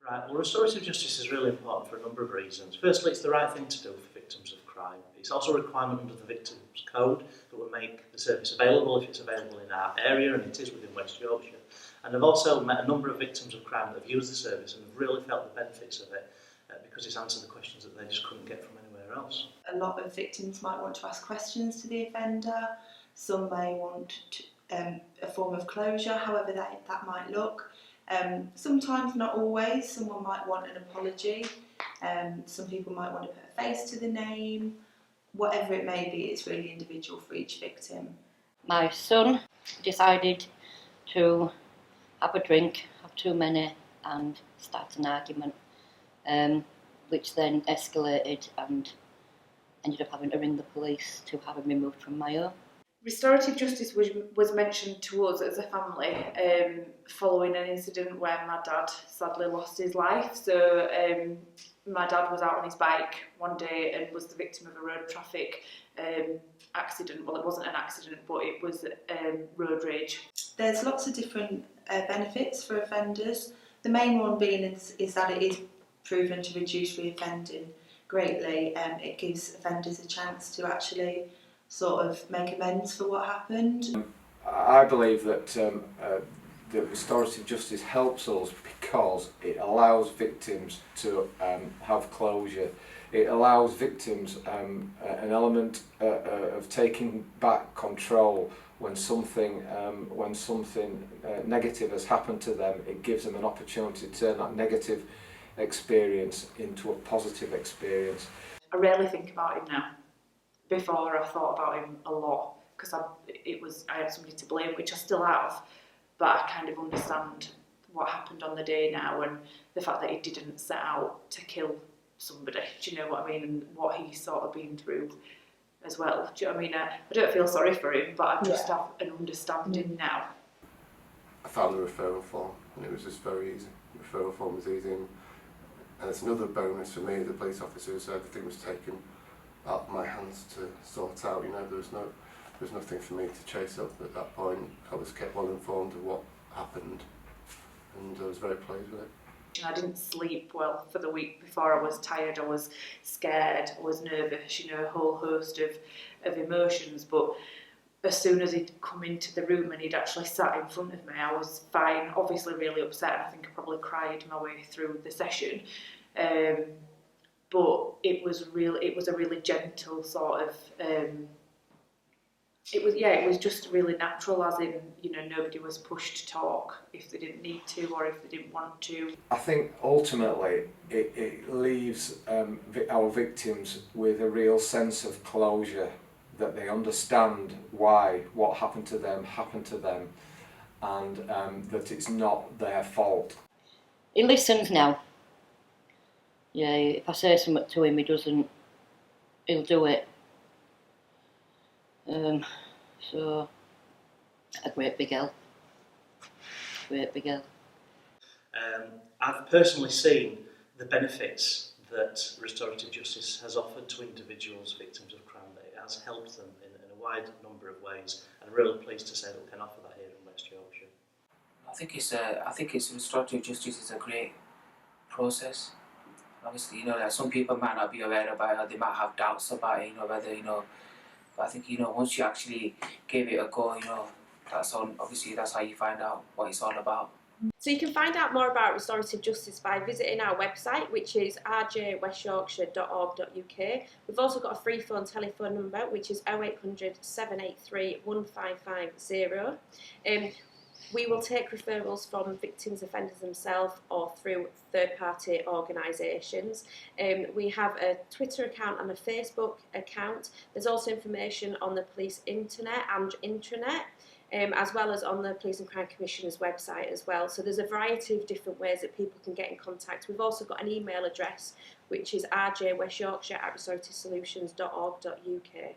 Right, well, restorative justice is really important for a number of reasons. Firstly, it's the right thing to do for victims of crime. It's also a requirement under the Victims Code that will make the service available if it's available in our area, and it is within West Yorkshire. And I've also met a number of victims of crime that have used the service and have really felt the benefits of it because it's answered the questions that they just couldn't get from anywhere else. A lot of victims might want to ask questions to the offender. Some may want a form of closure, however that might look. Sometimes, not always, someone might want an apology. Some people might want to put a face to the name. Whatever it may be, it's really individual for each victim. My son decided to have a drink, have too many, and start an argument, which then escalated and ended up having to ring the police to have him removed from my home. Restorative justice was mentioned to us as a family following an incident where my dad sadly lost his life. So my dad was out on his bike one day and was the victim of a road traffic accident. Well, it wasn't an accident, but it was road rage. There's lots of different benefits for offenders. The main one being is that it is proven to reduce reoffending greatly. It gives offenders a chance to actually sort of make amends for what happened. I believe that that restorative justice helps us because it allows victims to have closure. It allows victims an element of taking back control when something negative has happened to them. It gives them an opportunity to turn that negative experience into a positive experience. I rarely think about him now. Before I thought about him a lot because I had somebody to blame, which I still have, but I kind of understand what happened on the day now and the fact that he didn't set out to kill somebody. Do you know what I mean? And what he's sort of been through as well. Do you know what I mean? I don't feel sorry for him, but I just have an understanding now. I found the referral form and it was just very easy. The referral form was easy, and it's another bonus for me, the police officer, so everything was taken out of my hands to sort out. You know, there was nothing for me to chase up at that point. I was kept well informed of what happened, and I was very pleased with it. I didn't sleep well for the week before. I was tired, I was scared, I was nervous, you know, a whole host of emotions. But as soon as he'd come into the room and he'd actually sat in front of me, I was fine, obviously really upset, and I think I probably cried my way through the session. But it was a really gentle sort of, it was just really natural, as in, you know, nobody was pushed to talk if they didn't need to or if they didn't want to. I think ultimately it leaves our victims with a real sense of closure, that they understand why what happened to them, and that it's not their fault. He listens now. Yeah, if I say something to him, he'll do it. So, a great big help. I've personally seen the benefits that restorative justice has offered to individuals victims of crime, that it has helped them in a wide number of ways, and I'm really pleased to say that we can offer that here in West Yorkshire. I think it's restorative justice is a great process. Obviously, you know, like some people might not be aware about it, they might have doubts about it, you know, whether, you know, but I think, you know, once you actually give it a go, you know, that's how you find out what it's all about. So you can find out more about restorative justice by visiting our website, which is rjwestyorkshire.org.uk. We've also got a free phone telephone number, which is 0800 783 1550. We will take referrals from victims, offenders themselves, or through third-party organisations. We have a Twitter account and a Facebook account. There's also information on the police internet and intranet, as well as on the Police and Crime Commissioner's website as well. So there's a variety of different ways that people can get in contact. We've also got an email address, which is rjwestyorkshire@restorativesolutions.org.uk.